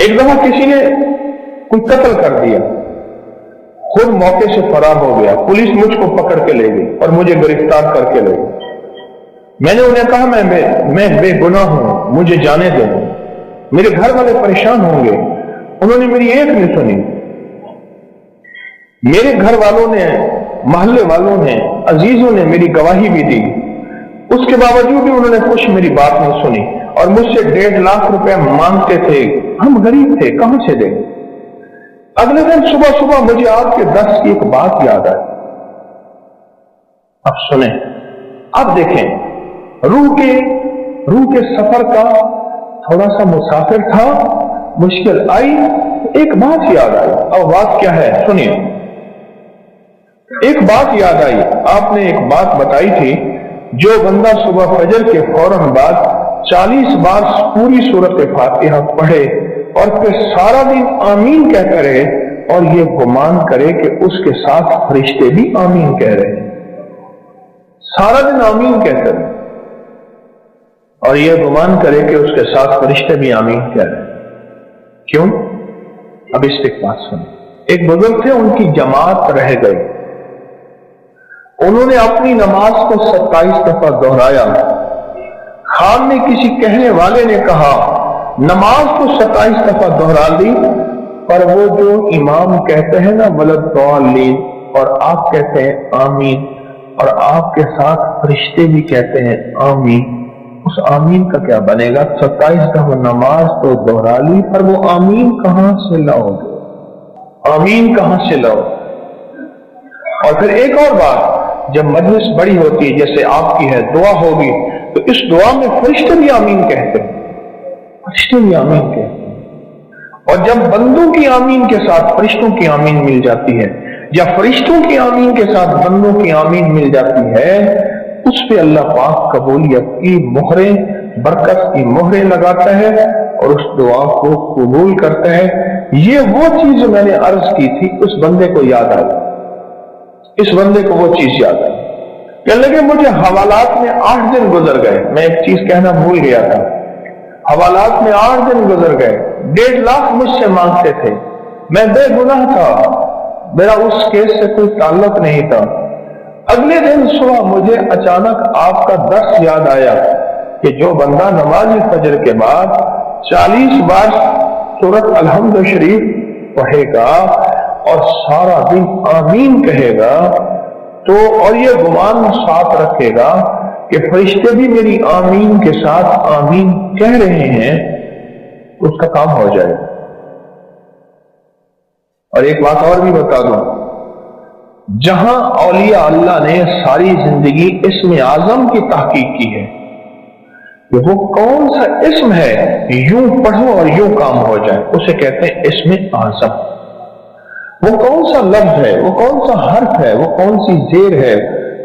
ایک دفعہ کسی نے کوئی قتل کر دیا، خود موقع سے فرار ہو گیا، پولیس مجھ کو پکڑ کے لے گئی اور مجھے گرفتار کر کے لے گئی۔ میں نے انہیں کہا میں بے گناہ ہوں، مجھے جانے دو، میرے گھر والے پریشان ہوں گے۔ انہوں نے میری ایک نہیں سنی۔ میرے گھر والوں نے، محلے والوں نے، عزیزوں نے میری گواہی بھی دی، اس کے باوجود بھی انہوں نے کچھ میری بات نہیں سنی اور مجھ سے 1.5 لاکھ روپے مانگتے تھے۔ ہم غریب تھے، کہاں سے دیں؟ اگلے دن صبح صبح مجھے آپ کے درس کی ایک بات یاد آئی۔ اب سنیں، اب دیکھیں، روح کے سفر کا تھوڑا سا مسافر تھا، مشکل آئی، ایک بات یاد آئی۔ اب بات کیا ہے سنیے۔ ایک بات یاد آئی، آپ نے ایک بات بتائی تھی، جو بندہ صبح فجر کے فوراً بعد 40 بار پوری سورۃ فاتحہ پڑھے اور پھر سارا دن آمین کہتا رہے اور یہ گمان کرے کہ اس کے ساتھ فرشتے بھی آمین کہہ رہے ہیں، سارا دن آمین کہتے رہے اور یہ گمان کرے کہ اس کے ساتھ فرشتے بھی آمین کہہ رہے ہیں۔ کیوں؟ اب اس ایک بات سنیں۔ ایک بزرگ تھے، ان کی جماعت رہ گئی، انہوں نے اپنی نماز کو 27 دفعہ دہرایا۔ خان نے کسی کہنے والے نے کہا نماز کو 27 دفعہ دہرا دی، پر وہ جو امام کہتے ہیں نا وَلَضَّالِّينَ، اور آپ کہتے ہیں آمین، اور آپ کے ساتھ فرشتے بھی کہتے ہیں آمین، اس آمین کا کیا بنے گا؟ 27 دفعہ نماز تو دہرا لی، پر وہ آمین کہاں سے لاؤ گے؟ آمین کہاں سے لاؤ؟ اور پھر ایک اور بات، جب مجلس بڑی ہوتی ہے جیسے آپ کی ہے، دعا ہوگی تو اس دعا میں فرشتے بھی آمین کہتے ہیں، فرشتے بھی آمین کہتے ہیں۔ اور جب بندوں کی آمین کے ساتھ فرشتوں کی آمین مل جاتی ہے، یا فرشتوں کی آمین کے ساتھ بندوں کی آمین مل جاتی ہے، اس پہ اللہ پاک قبولیت کی مہریں، برکت کی مہریں لگاتا ہے اور اس دعا کو قبول کرتا ہے۔ یہ وہ چیز میں نے عرض کی تھی، اس بندے کو یاد آئی، اس بندے کو وہ چیز یاد آئی۔ کہنے لگے مجھے حوالات میں 8 دن گزر گئے، میں ایک چیز کہنا بھول گیا تھا، حوالات میں 8 دن گزر گئے، 1.5 لاکھ مجھ سے مانگتے تھے، میں بے گناہ تھا، میرا اس کیس سے کوئی تعلق نہیں تھا۔ اگلے دن صبح مجھے اچانک آپ کا درس یاد آیا کہ جو بندہ نماز فجر کے بعد 40 بار سورۃ الحمد شریف پڑھے گا اور سارا دن آمین کہے گا تو، اور یہ گمان ساتھ رکھے گا کہ فرشتے بھی میری آمین کے ساتھ آمین کہہ رہے ہیں، اس کا کام ہو جائے گا۔ اور ایک بات اور بھی بتا دوں، جہاں اولیاء اللہ نے ساری زندگی اسم اعظم کی تحقیق کی ہے کہ وہ کون سا اسم ہے یوں پڑھو اور یوں کام ہو جائے، اسے کہتے ہیں اسم اعظم۔ وہ کون سا لفظ ہے، وہ کون سا حرف ہے، وہ کون سی زیر ہے،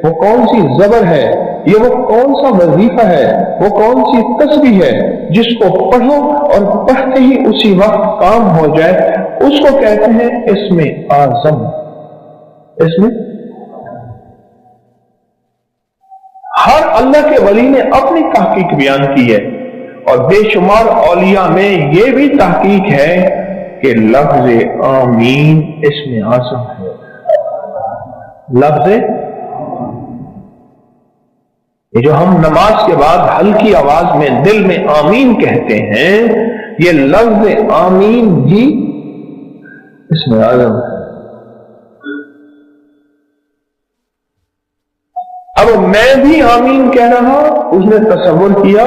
وہ کون سی زبر ہے، یہ وہ کون سا وظیفہ ہے، وہ کون سی تسبیح ہے جس کو پڑھو اور پڑھتے ہی اسی وقت کام ہو جائے، اس کو کہتے ہیں اسم اعظم۔ اسم ہر اللہ کے ولی نے اپنی تحقیق بیان کی ہے، اور بے شمار اولیاء میں یہ بھی تحقیق ہے کہ لفظ آمین اسم اعظم ہے۔ لفظ یہ جو ہم نماز کے بعد ہلکی آواز میں دل میں آمین کہتے ہیں، یہ لفظ آمین بھی اسم اعظم ہے۔ اب میں بھی آمین کہہ رہا، اس نے تصور کیا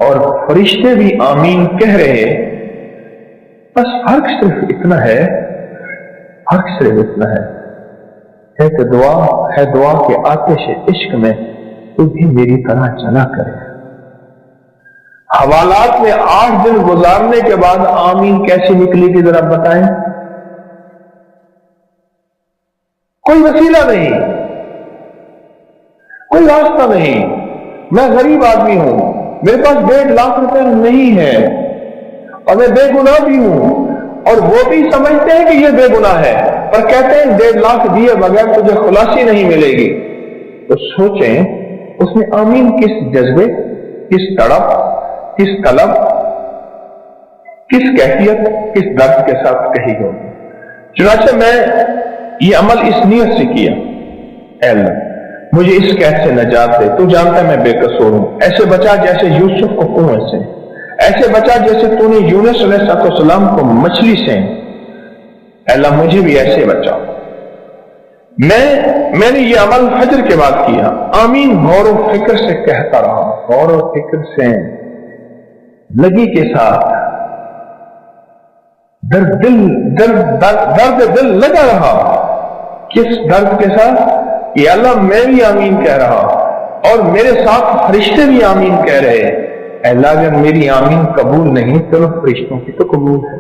اور فرشتے بھی آمین کہہ رہے، بس فرق صرف اتنا ہے، فرق صرف اتنا ہے کہ دعا کے آتش عشق میں تو بھی میری طرح چلا کرے۔ حوالات میں 8 دن گزارنے کے بعد آمین کیسی نکلی تھی ذرا بتائیں؟ کوئی وسیلہ نہیں، کوئی راستہ نہیں، میں غریب آدمی ہوں، میرے پاس 1.5 لاکھ روپے نہیں ہے اور میں بے گناہ بھی ہوں، اور وہ بھی سمجھتے ہیں کہ یہ بے گناہ ہے پر کہتے ہیں 1.5 لاکھ دیے بغیر تجھے خلاصی نہیں ملے گی۔ تو سوچیں اس نے آمین کس جذبے، کس تڑپ، کس طلب، کس کیفیت کس درد کے ساتھ کہی ہوگی. چنانچہ میں یہ عمل اس نیت سے کیا، اے اللہ مجھے اس قید سے نجات دے، تو جانتا میں بے قصور ہوں. ایسے بچا جیسے یوسف کو کنویں سے، ایسے بچا جیسے تو نے یونس علیہ السلام کو مچھلی سے. اے اللہ مجھے بھی ایسے بچا. میں نے یہ عمل فجر کے بعد کیا. آمین غور و فکر سے کہتا رہا، غور و فکر سے لگی کے ساتھ، درد دل لگا رہا. کس درد کے ساتھ؟ کہ اللہ میں بھی آمین کہہ رہا اور میرے ساتھ فرشتے بھی آمین کہہ رہے. اے اللہ اگر میری آمین قبول نہیں چلو فرشتوں کی تو قبول ہے.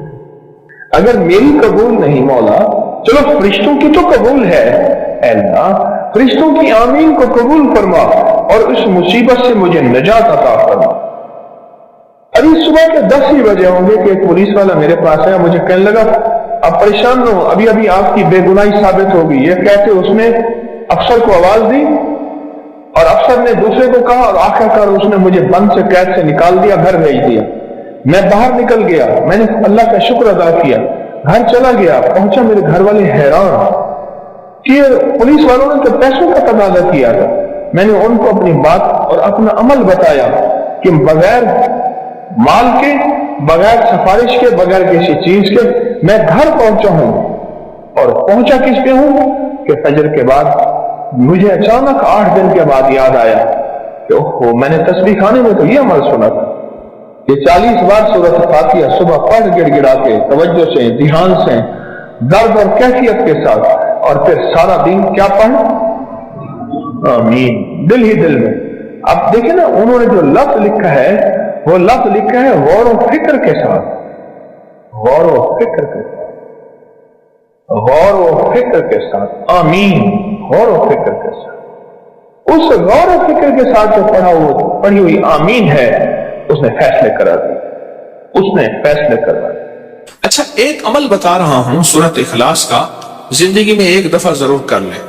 اگر میری قبول نہیں مولا چلو فرشتوں کی تو قبول ہے. اے اللہ فرشتوں کی آمین کو قبول فرما اور اس مصیبت سے مجھے نجات عطا فرما. ابھی صبح کے 10 ہی بجے ہوں گے کہ ایک پولیس والا میرے پاس آیا، مجھے کہنے لگا اب پریشان نہ ہو، ابھی آپ کی بے گناہی ثابت ہوگی. یہ کہتے اس نے افسر کو آواز دی اور افسر نے دوسرے کو کہا اور آخر کار اس نے مجھے بند سے قید سے نکال دیا، گھر بھیج دیا. میں باہر نکل گیا، میں نے اللہ کا شکر ادا کیا، گھر چلا گیا. پہنچا میرے گھر والے حیران کہ پولیس والوں نے تو پیسوں کا تقاضا کیا تھا. میں نے ان کو اپنی بات اور اپنا عمل بتایا کہ بغیر مال کے، بغیر سفارش کے، بغیر کسی چیز کے میں گھر پہنچا ہوں. اور پہنچا کس پہ ہوں کہ فجر کے بعد مجھے اچانک 8 دن کے بعد یاد آیا کہ اوہ میں نے تسبیح خانے میں تو یہ عمل سنا تھا کہ 40 بار سورۃ فاتحہ صبح پڑھ گڑ گڑا کے توجہ سے، دھیان سے، درد اور کیفیت کے ساتھ، اور پھر سارا دن کیا پڑھ؟ آمین، دل ہی دل میں. اب دیکھیں نا انہوں نے جو لفظ لکھا ہے وہ لفظ لکھا ہے غور و فکر کے ساتھ، غور و فکر کے ساتھ، غور و فکر کے ساتھ. آمین، غور و فکر کے ساتھ. اس غور و فکر کے ساتھ جو پڑھی ہوئی آمین ہے اس نے فیصلے کرا دی، اس نے فیصلے کرا دی. اچھا ایک عمل بتا رہا ہوں سورۃ اخلاص کا، زندگی میں ایک دفعہ ضرور کر لیں،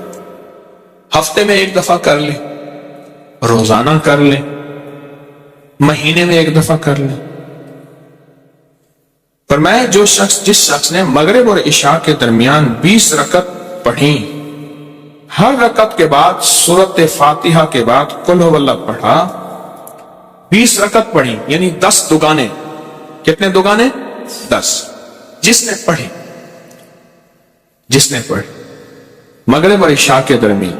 ہفتے میں ایک دفعہ کر لیں، روزانہ کر لیں، مہینے میں ایک دفعہ کر لیں. فرمایا جس شخص نے مغرب اور عشاء کے درمیان 20 رکعت پڑھی، ہر رکعت کے بعد سورۃ فاتحہ کے بعد قل هو اللہ پڑھا، 20 رکعت پڑھی یعنی 10 دگانے. کتنے دگانے؟ 10. جس نے پڑھی مغرب اور عشاء کے درمیان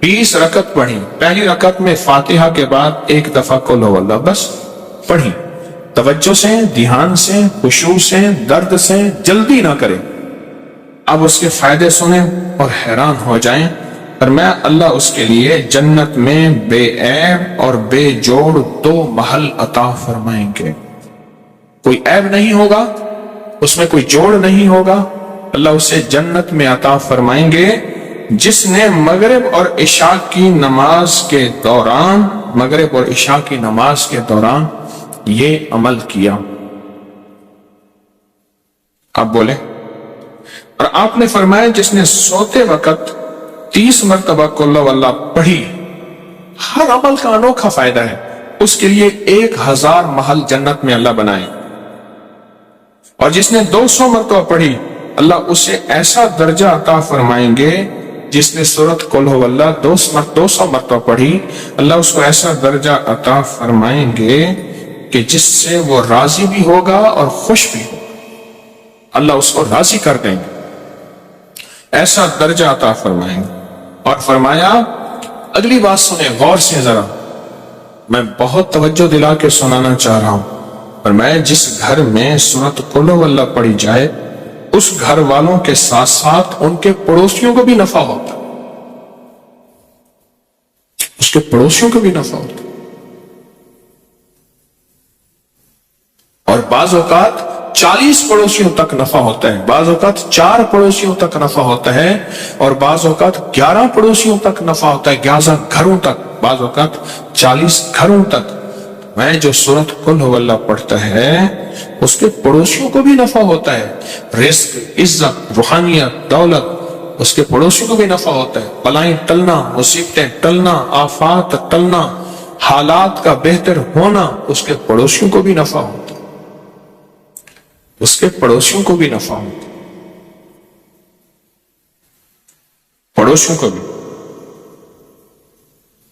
20 رکعت پڑھی، پہلی رکعت میں فاتحہ کے بعد ایک دفعہ قل هو اللہ بس پڑھی، توجہ سے، دھیان سے، خشوع سے، درد سے، جلدی نہ کرے. اب اس کے فائدے سنیں اور حیران ہو جائیں. فرمایا اللہ اس کے لیے جنت میں بے عیب اور بے جوڑ 2 محل عطا فرمائیں گے. کوئی عیب نہیں ہوگا، اس میں کوئی جوڑ نہیں ہوگا. اللہ اسے جنت میں عطا فرمائیں گے جس نے مغرب اور عشاء کی نماز کے دوران، مغرب اور عشاء کی نماز کے دوران یہ عمل کیا. آپ بولیں. اور آپ نے فرمایا جس نے سوتے وقت 30 مرتبہ قل هو اللہ پڑھی، ہر عمل کا انوکھا فائدہ ہے، اس کے لیے 1000 محل جنت میں اللہ بنائے. اور جس نے 200 مرتبہ پڑھی اللہ اسے ایسا درجہ عطا فرمائیں گے. جس نے سورۃ قل هو اللہ 200 مرتبہ پڑھی اللہ اس کو ایسا درجہ عطا فرمائیں گے کہ جس سے وہ راضی بھی ہوگا اور خوش بھی ہوگا. اللہ اس کو راضی کر دیں گے، ایسا درجہ عطا فرمائیں گے. اور فرمایا اگلی بات سنیں غور سے ذرا، میں بہت توجہ دلا کے سنانا چاہ رہا ہوں. فرمایا جس گھر میں سورۃ قل هو اللہ پڑھی جائے اس گھر والوں کے ساتھ ساتھ ان کے پڑوسیوں کو بھی نفع ہوتا، اس کے پڑوسیوں کو بھی نفع ہوتا. اور بعض اوقات 40 پڑوسیوں تک نفع ہوتا ہے، بعض اوقات 4 پڑوسیوں تک نفع ہوتا ہے، اور بعض اوقات 11 پڑوسیوں تک نفع ہوتا ہے، 11 گھروں تک، بعض اوقات 40 گھروں تک. میں جو سورۃ قل هو اللہ پڑھتا ہے اس کے پڑوسیوں کو بھی نفع ہوتا ہے. رزق، عزت، روحانیت، دولت اس کے پڑوسیوں کو بھی نفع ہوتا ہے. بلائیں ٹلنا، مصیبتیں ٹلنا، آفات ٹلنا، حالات کا بہتر ہونا اس کے پڑوسیوں کو بھی نفع ہوتا ہے. اس کے پڑوسیوں کو بھی نفع ہوتا، پڑوسیوں کو بھی۔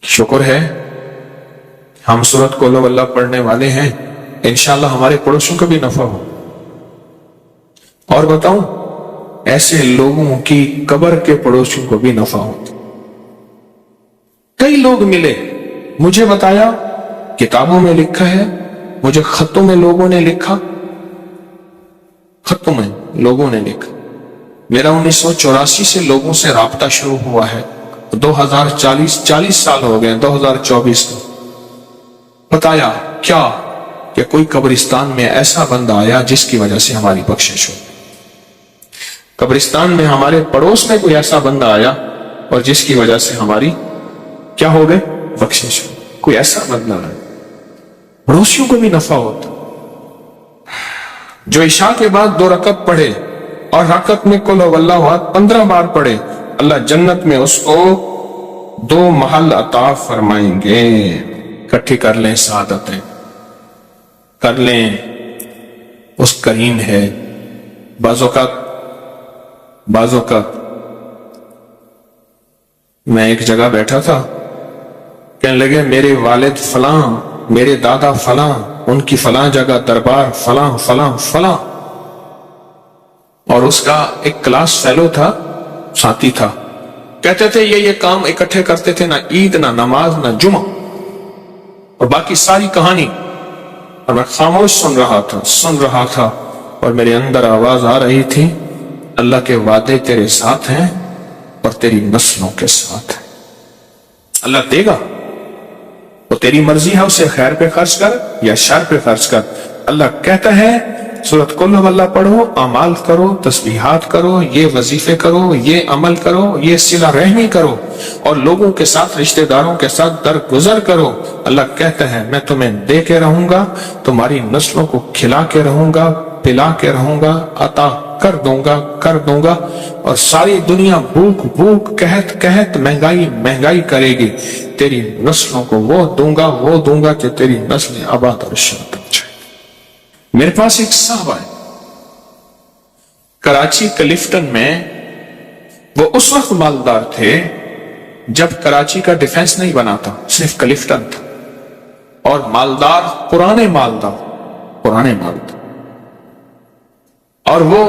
شکر ہے ہم سورۃ قل ہو اللہ پڑھنے والے ہیں، انشاءاللہ ہمارے پڑوسیوں کو بھی نفع ہو۔ اور بتاؤں، ایسے لوگوں کی قبر کے پڑوسیوں کو بھی نفع ہوتا۔ کئی لوگ ملے، مجھے بتایا، کتابوں میں لکھا ہے، مجھے خطوں میں لوگوں نے لکھا، خطوں میں لوگوں نے لکھا۔ میرا 1984 سے لوگوں سے رابطہ شروع ہوا ہے، 40 سال ہو گئے، 2024 میں۔ بتایا کیا کہ کوئی قبرستان میں ایسا بندہ آیا جس کی وجہ سے ہماری بخشش ہو، قبرستان میں ہمارے پڑوس میں کوئی ایسا بندہ آیا اور جس کی وجہ سے ہماری کیا ہو گئے، بخشش ہو۔ کوئی ایسا بندہ آیا، پڑوسیوں کو بھی نفع ہوتا۔ جو عشاء کے بعد 2 رکعت پڑھے اور رکعت میں قل ہو اللہ احد 15 بار پڑھے، اللہ جنت میں اس کو 2 محل عطا فرمائیں گے۔ اکٹھی کر لیں سعادتیں، کر لیں، اس کریم ہے۔ بعض اوقات میں ایک جگہ بیٹھا تھا، کہنے لگے میرے والد فلاں، میرے دادا فلاں، ان کی فلاں جگہ دربار فلاں فلاں فلاں، اور اس کا ایک کلاس فیلو تھا، ساتھی تھا، کہتے تھے یہ کام اکٹھے کرتے تھے، نہ عید نہ نماز نہ جمعہ، اور باقی ساری کہانی۔ اور میں خاموش سن رہا تھا اور میرے اندر آواز آ رہی تھی، اللہ کے وعدے تیرے ساتھ ہیں اور تیری نسلوں کے ساتھ ہیں، اللہ دے گا، وہ تیری مرضی ہے، اسے خیر پہ خرچ کر یا شر پہ خرچ کر۔ اللہ کہتا ہے سورۃ قل ہو اللہ پڑھو، اعمال کرو، تسبیحات کرو، یہ وظیفے کرو، یہ عمل کرو، یہ صلہ رحمی کرو، اور لوگوں کے ساتھ، رشتہ داروں کے ساتھ درگزر کرو۔ اللہ کہتا ہے میں تمہیں دے کے رہوں گا، تمہاری نسلوں کو کھلا کے رہوں گا، پلا کے رہوں گا، عطا کر دوں گا، اور ساری دنیا بھوک قحط مہنگائی کرے گی، تیری نسلوں کو وہ دوں گا کہ تیری نسلیں آباد اور شاد ہو جائے۔ میرے پاس ایک صاحب ہے کراچی کلفٹن میں، وہ اس وقت مالدار تھے جب کراچی کا ڈیفنس نہیں بنا تھا، صرف کلفٹن تھا، اور مالدار، پرانے مالدار، اور وہ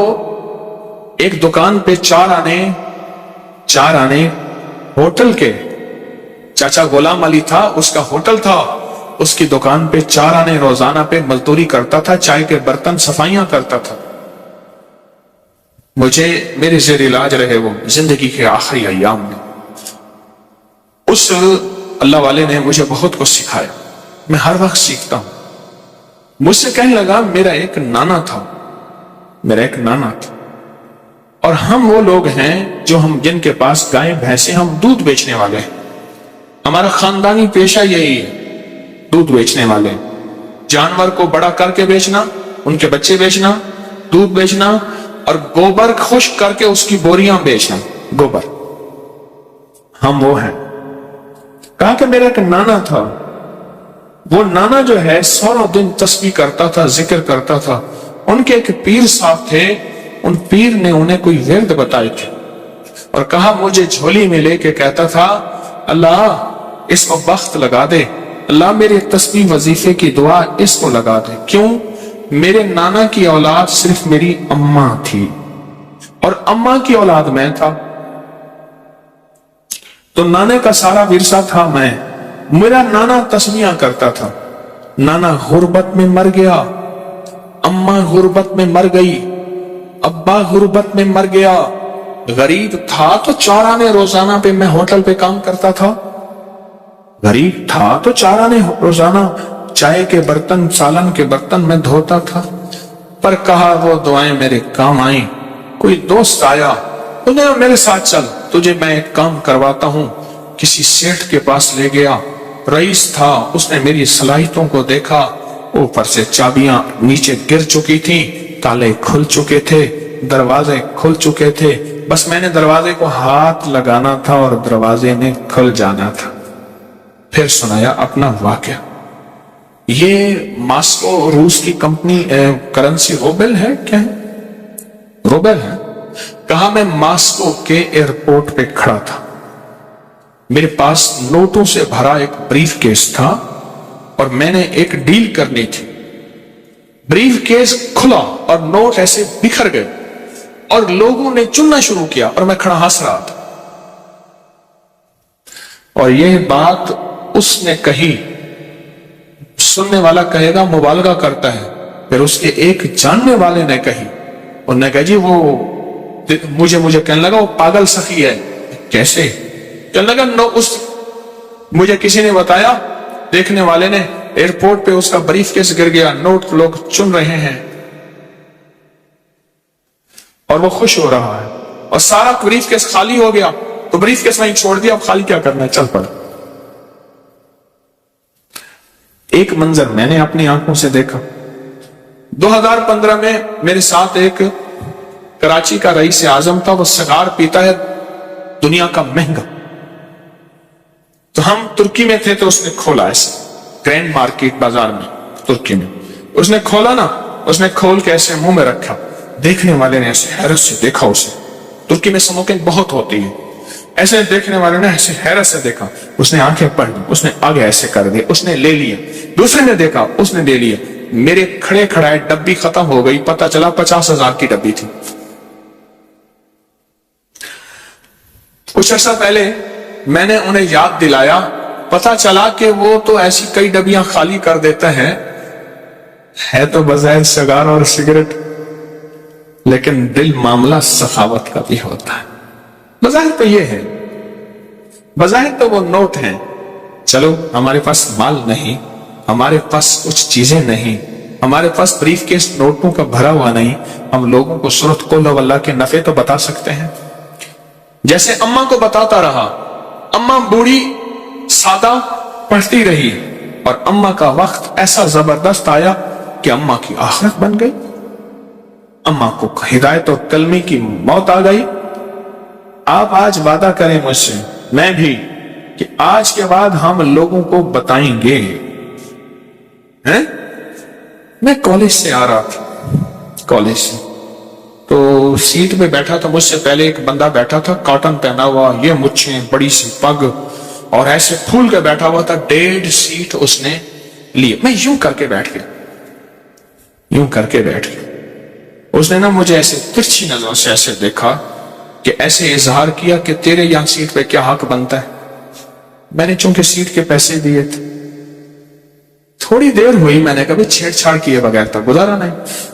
ایک دکان پہ 4 آنے ہوٹل کے، چاچا غلام علی تھا، اس کا ہوٹل تھا، اس کی دکان پہ 4 آنے روزانہ پہ مزدوری کرتا تھا، چائے کے برتن صفائیاں کرتا تھا۔ مجھے میرے زیر علاج رہے وہ زندگی کے آخری ایام میں، اس اللہ والے نے مجھے بہت کچھ سکھایا، میں ہر وقت سیکھتا ہوں۔ مجھ سے کہنے لگا میرا ایک نانا تھا، اور ہم وہ لوگ ہیں جن کے پاس گائے بھینسیں، ہم دودھ بیچنے والے ہیں، ہمارا خاندانی پیشہ یہی ہے، دودھ بیچنے والے، جانور کو بڑا کر کے بیچنا، ان کے بچے بیچنا، دودھ بیچنا، اور گوبر خشک کر کے اس کی بوریاں بیچنا، گوبر، ہم وہ ہیں۔ کہا کہ میرا ایک نانا تھا، وہ نانا جو ہے 100 دن تسبیح کرتا تھا، ذکر کرتا تھا، ان کے ایک پیر صاحب تھے، ان پیر نے انہیں کوئی ورد بتائے تھے، اور کہا مجھے جھولی میں لے کے کہتا تھا اللہ اس کو بخت لگا دے، اللہ میرے تسبیح وظیفے کی دعا اس کو لگا دے۔ کیوں؟ میرے نانا کی اولاد صرف میری اماں تھی، اور اماں کی اولاد میں تھا، تو نانے کا سارا ورثہ تھا میں۔ میرا نانا تسبیحاں کرتا تھا، نانا غربت میں مر گیا، اماں غربت میں مر گئی، ابا غربت میں مر گیا، غریب تھا تو 4 آنے روزانہ پہ میں ہوٹل پہ کام کرتا تھا، غریب تھا تو 4 آنے روزانہ چائے کے برتن، سالن کے برتن میں دھوتا تھا، پر کہا وہ دعائیں میرے کام آئیں۔ کوئی دوست آیا، انہیں میرے ساتھ چل، تجھے میں ایک کام کرواتا ہوں، کسی سیٹھ کے پاس لے گیا، رئیس تھا، اس نے میری صلاحیتوں کو دیکھا، اوپر سے چابیاں نیچے گر چکی تھیں، تالے کھل چکے تھے، دروازے کھل چکے تھے، بس میں نے دروازے کو ہاتھ لگانا تھا اور دروازے نے کھل جانا تھا۔ پھر سنایا اپنا واقعہ، یہ ماسکو روس کی کمپنی کرنسی روبل ہے کیا ہے؟ روبل ہے. کہا میں ماسکو کے ایئرپورٹ پہ کھڑا تھا، میرے پاس نوٹوں سے بھرا ایک بریف کیس تھا اور میں نے ایک ڈیل کرنی تھی. بریف کیس کھلا اور نوٹ ایسے بکھر گئے اور لوگوں نے چننا شروع کیا اور میں کھڑا ہنس رہا تھا. اور یہ بات اس نے کہی، سننے والا کہے گا مبالغہ کرتا ہے، پھر اس کے ایک جاننے والے نے کہی، انہوں نے کہا جی وہ مجھے کہنے لگا وہ پاگل سخی ہے. کیسے؟ کہنے لگا مجھے کسی نے بتایا، دیکھنے والے نے، ایئرپورٹ پہ اس کا بریف کیس گر گیا، نوٹ لوگ چن رہے ہیں اور وہ خوش ہو رہا ہے، اور سارا بریف کیس خالی ہو گیا تو بریف کیس وہیں چھوڑ دیا، اب خالی کیا کرنا ہے، چل پڑا. ایک منظر میں نے اپنی آنکھوں سے دیکھا. 2015 میں میرے ساتھ ایک کراچی کا رئیس اعظم تھا، وہ سگار پیتا ہے دنیا کا مہنگا. تو ہم ترکی میں تھے تو اس نے کھولا ایسے گرینڈ مارکیٹ بازار میں ترکی میں، اس نے کھولا نا، اس نے کھول کے ایسے منہ میں رکھا. دیکھنے والے نے ایسے حیرت سے دیکھا اسے، ترکی میں اسموکنگ بہت ہوتی ہے، ایسے دیکھنے والے نے ایسے حیرت سے دیکھا. اس نے آنکھیں پڑھ لی، اس نے آگے ایسے کر دیا، اس نے لے لیا. دوسرے نے دیکھا، اس نے لے لیا. میرے کھڑے کھڑائے ڈبی ختم ہو گئی، پتہ چلا 50,000 کی ڈبی تھی. کچھ عرصہ پہلے میں نے انہیں یاد دلایا، پتا چلا کہ وہ تو ایسی کئی ڈبیاں خالی کر دیتا ہے تو بظاہر سگار اور سگریٹ، لیکن دل معاملہ سخاوت کا بھی ہوتا ہے. بظاہر تو یہ ہے، بظاہر تو وہ نوٹ ہیں. چلو ہمارے پاس مال نہیں، ہمارے پاس کچھ چیزیں نہیں، ہمارے پاس بریف کیس نوٹوں کا بھرا ہوا نہیں، ہم لوگوں کو سورۃ قل ہو اللہ کے نفع تو بتا سکتے ہیں. جیسے اماں کو بتاتا رہا، اماں بوڑھی سادہ پڑھتی رہی اور اماں کا وقت ایسا زبردست آیا کہ اماں کی آخرت بن گئی، اماں کو ہدایت اور کلمے کی موت آ گئی. آپ آج وعدہ کریں مجھ سے، میں بھی، کہ آج کے بعد ہم لوگوں کو بتائیں گے. میں کالج سے آ رہا تھا، کالج سے تو سیٹ پہ بیٹھا تھا، مجھ سے پہلے ایک بندہ بیٹھا تھا، کاٹن پہنا ہوا، یہ مچھیں، بڑی سی پگ، اور ایسے پھول کے بیٹھا ہوا تھا. 1.5 سیٹ اس نے لی. میں یوں کر کے بیٹھ گیا، یوں کر کے بیٹھ گیا. اس نے نا مجھے ایسے ترچھی نظروں سے ایسے دیکھا کہ ایسے اظہار کیا کہ تیرے یہاں سیٹ پہ کیا حق بنتا ہے. میں نے چونکہ سیٹ کے پیسے دیے تھے، تھوڑی دیر ہوئی، میں نے کبھی چھیڑ چھاڑ کیے بغیر تک گزارا نہیں.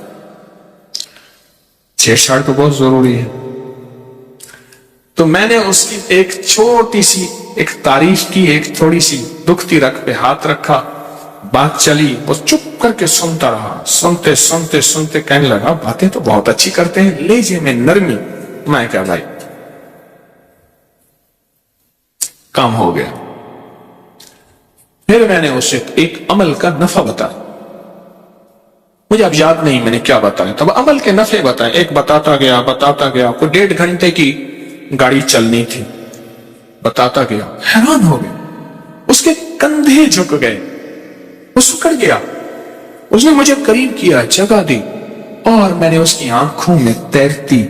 چھیڑ چھاڑ تو بہت ضروری ہے. تو میں نے اس کی ایک چھوٹی سی ایک تعریف کی، ایک تھوڑی سی دکھتی رکھ پہ ہاتھ رکھا. بات چلی، وہ چپ کر کے سنتا رہا. سنتے سنتے سنتے کہنے لگا باتیں تو بہت اچھی کرتے ہیں، لہجے میں نرمی. میں کہا بھائی کام ہو گیا. پھر میں نے اسے ایک عمل کا نفع بتایا. مجھے اب یاد نہیں میں نے کیا بتایا تھا، عمل کے نفع بتائے. ایک بتاتا گیا بتاتا گیا، کوئی 1.5 گھنٹے کی گاڑی چلنی تھی، بتاتا گیا. حیران ہو گیا، اس کے کندھے جھک گئے، وہ سکڑ گیا. اس نے مجھے قریب کیا، جگہ دی، اور میں نے اس کی آنکھوں میں تیرتی،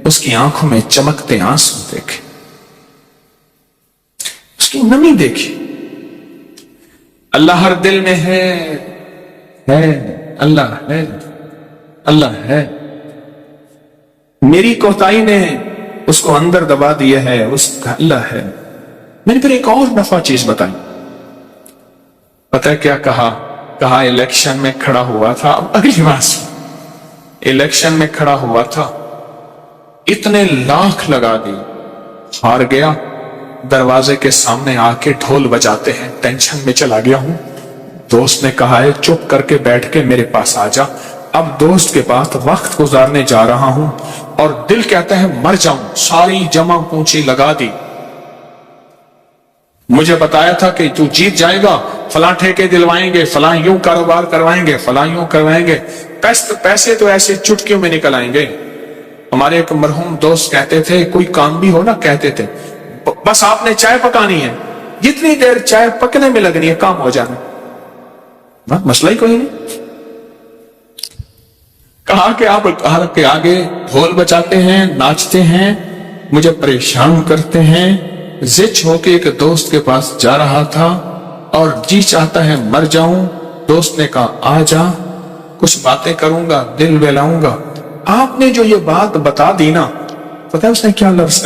اس کی آنکھوں میں چمکتے آنسو دیکھے، اس کی نمی دیکھی. اللہ ہر دل میں ہے، اللہ ہے، اللہ ہے. میری کوتاہی نے اس کو اندر دبا دیا ہے، اس کا اللہ ہے. میں نے پھر ایک اور نفع چیز بتائی. پتہ ہے کیا کہا؟ کہا الیکشن میں کھڑا ہوا تھا. اب اگلی بات سن، الیکشن میں کھڑا ہوا تھا، اتنے لاکھ لگا دی، ہار گیا. دروازے کے سامنے آ کے ڈھول بجاتے ہیں، ٹینشن میں چلا گیا ہوں. دوست نے کہا ہے چپ کر کے بیٹھ کے میرے پاس آ جا. اب دوست کے پاس وقت گزارنے جا رہا ہوں اور دل کہتا ہے مر جاؤں. ساری جمع پونچی لگا دی. مجھے بتایا تھا کہ تو جیت جائے گا، فلاں ٹھیکے دلوائیں گے، فلاں یوں کاروبار کروائیں گے، فلاں یوں کروائیں گے. پیسے تو ایسے چٹکیوں میں نکل آئیں گے. ہمارے ایک مرحوم دوست کہتے تھے کوئی کام بھی ہو نا، کہتے تھے بس آپ نے چائے پکانی ہے، جتنی دیر چائے پکنے میں لگنی ہے کام ہو جانا. مسئلہ ہی کوئی نہیں. کہا کہ آپ گھر کے آگے ڈھول بجاتے ہیں، ناچتے ہیں، مجھے پریشان کرتے ہیں. زچ ہو کے ایک دوست کے پاس جا رہا تھا اور جی چاہتا ہے مر جاؤں. دوست نے کہا آ جا، کچھ باتیں کروں گا، دل بہلاؤں گا. آپ نے جو یہ بات بتا دی نا، پتہ ہے اس نے کیا لفظ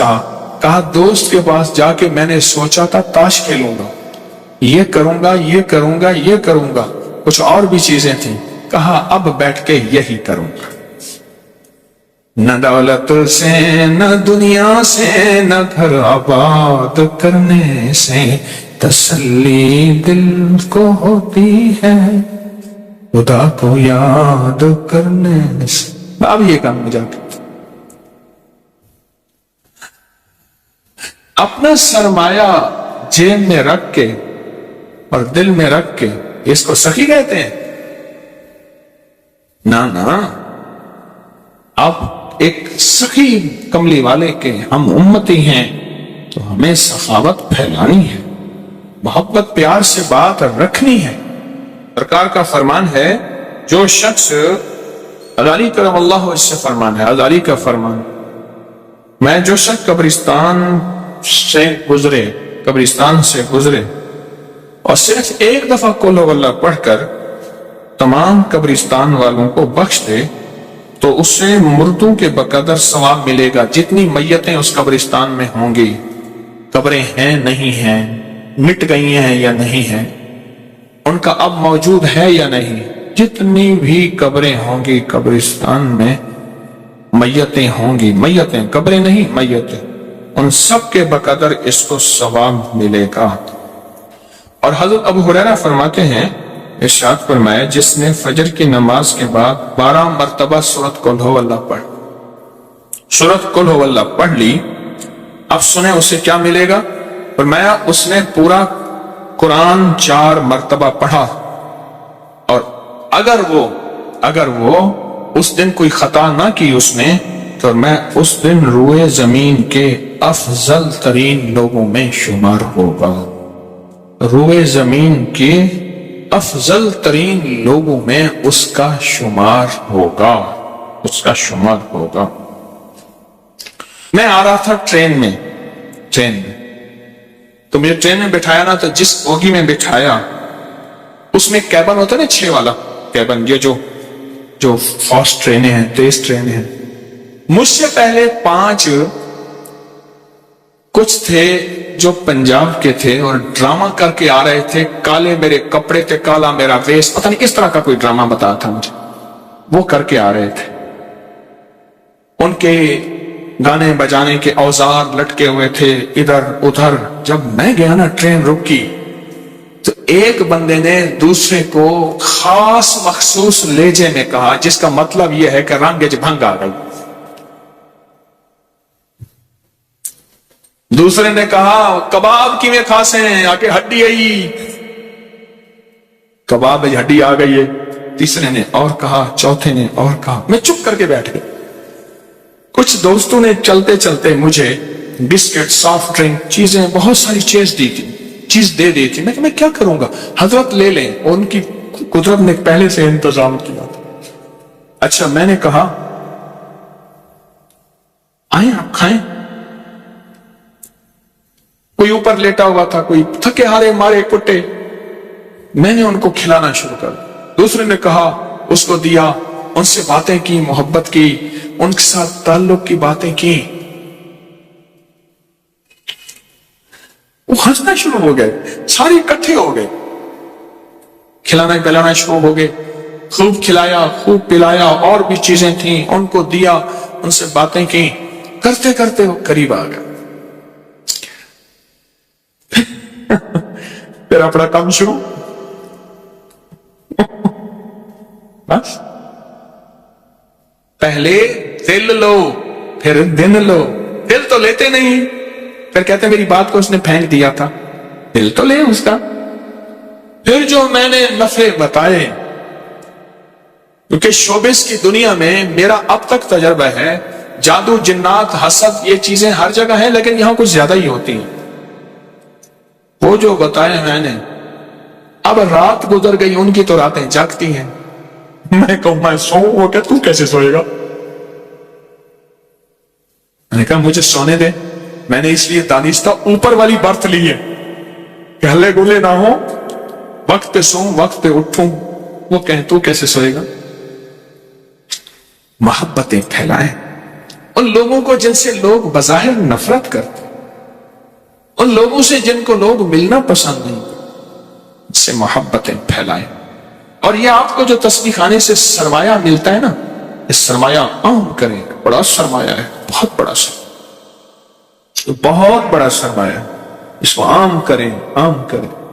کہا دوست کے پاس جا کے میں نے سوچا تھا تاش کھیلوں گا، یہ کروں گا، یہ کروں گا، یہ کروں گا، کچھ اور بھی چیزیں تھیں. کہا اب بیٹھ کے یہی کروں گا. نہ دولت سے، نہ دنیا سے، نہ گھر آباد کرنے سے تسلی دل کو ہوتی ہے، خدا کو یاد کرنے سے. اب یہ کام میں جا کے اپنا سرمایہ جیب میں رکھ کے اور دل میں رکھ کے، اس کو سخی کہتے ہیں؟ نہ اب ایک سخی کملی والے کے ہم امتی ہیں تو ہمیں سخاوت پھیلانی ہے، محبت پیار سے بات رکھنی ہے. سرکار کا فرمان ہے، جو شخص غزالی کرم اللہ وجہ سے فرمان ہے، غزالی کا فرمان، میں جو شخص قبرستان سے گزرے اور صرف ایک دفعہ قل ہو اللہ پڑھ کر تمام قبرستان والوں کو بخش دے تو اس سے مردوں کے بقدر ثواب ملے گا جتنی میتیں اس قبرستان میں ہوں گی. قبریں ہیں نہیں ہیں، مٹ گئی ہیں یا نہیں ہیں، ان کا اب موجود ہے یا نہیں، جتنی بھی قبریں ہوں گی قبرستان میں میتیں ہوں گی، میتیں، قبریں نہیں، میتیں، ان سب کے بقدر اس کو ثواب ملے گا. اور حضرت ابو ہریرہ فرماتے ہیں، ارشاد فرمایا، جس نے فجر کی نماز کے بعد 12 مرتبہ سورۃ قل ہو اللہ پڑھ لی، اب سنیں اسے کیا ملے گا. فرمایا اس نے پورا قرآن 4 مرتبہ پڑھا، اور اگر وہ اس دن کوئی خطا نہ کی اس نے، تو میں اس دن روئے زمین کے افضل ترین لوگوں میں شمار ہوگا. روئے زمین کے افضل ترین لوگوں میں اس کا شمار ہوگا. میں آ رہا تھا ٹرین میں تو مجھے ٹرین میں بٹھایا نا، تو جس بوگی میں بٹھایا اس میں کیبن ہوتا ہے نا، 6 والا کیبن، یہ جو فاسٹ ٹرینیں ہیں، تیز ٹرینیں ہیں. مجھ سے پہلے 5 کچھ تھے جو پنجاب کے تھے اور ڈرامہ کر کے آ رہے تھے. کالے میرے کپڑے تھے، کالا میرا ویس، پتہ نہیں کس طرح کا کوئی ڈرامہ بتایا تھا مجھے، وہ کر کے آ رہے تھے. ان کے گانے بجانے کے اوزار لٹکے ہوئے تھے ادھر ادھر. جب میں گیا نا، ٹرین رکی، تو ایک بندے نے دوسرے کو خاص مخصوص لہجے میں کہا، جس کا مطلب یہ ہے کہ رنگ بھنگ آ گئی. دوسرے نے کہا کباب کی میں کھاسے ہیں، آ کے ہڈی آئی، کباب ہڈی آ گئی ہے. تیسرے نے اور کہا، چوتھے نے اور کہا. میں چپ کر کے بیٹھ گیا. کچھ دوستوں نے چلتے چلتے مجھے بسکٹ، سافٹ ڈرنک، چیزیں، بہت ساری چیز دے دی تھی. میں کیا کروں گا، حضرت لے لیں، ان کی قدرت نے پہلے سے انتظام کیا تھا. اچھا، میں نے کہا آئیں آپ کھائیں. کوئی اوپر لیٹا ہوا تھا، کوئی تھکے ہارے مارے کٹے. میں نے ان کو کھلانا شروع کر. دوسرے نے کہا، اس کو دیا، ان سے باتیں کی، محبت کی، ان کے ساتھ تعلق کی باتیں کی. وہ ہنسنا شروع ہو گئے، سارے اکٹھے ہو گئے، کھلانا پلانا شروع ہو گئے. خوب کھلایا، خوب پلایا، اور بھی چیزیں تھیں، ان کو دیا، ان سے باتیں کی. کرتے کرتے وہ قریب آ گئے. پھر اپنا کام شروع. بس پہلے دل لو، پھر دن لو. دل تو لیتے نہیں، پھر کہتے میری بات کو اس نے پھینک دیا تھا. دل تو لے اس کا. پھر جو میں نے نفع بتائے، کیونکہ شوبز کی دنیا میں میرا اب تک تجربہ ہے، جادو، جنات، حسد، یہ چیزیں ہر جگہ ہیں، لیکن یہاں کچھ زیادہ ہی ہوتی ہیں. وہ جو بتایا میں نے، اب رات گزر گئی، ان کی تو راتیں جاگتی ہیں، میں کہوں میں سوؤں، وہ کہ تو کیسے سوئے گا؟ میں نے کہا مجھے سونے دے، میں نے اس لیے دانستہ اوپر والی برت لی ہے کہ ہلے گلے نہ ہو، وقت پہ سوؤں وقت پہ اٹھوں، وہ کہیں تو کیسے سوئے گا؟ محبتیں پھیلائیں ان لوگوں کو جن سے لوگ بظاہر نفرت کرتے، ان لوگوں سے جن کو لوگ ملنا پسند نہیں، ان سے محبتیں پھیلائیں۔ اور یہ آپ کو جو تسبیح خانے سے سرمایہ ملتا ہے نا، اس سرمایہ عام کریں، بڑا سرمایہ ہے، بہت بڑا سرمایہ، بہت بڑا سرمایہ، اس کو عام کریں، عام کریں۔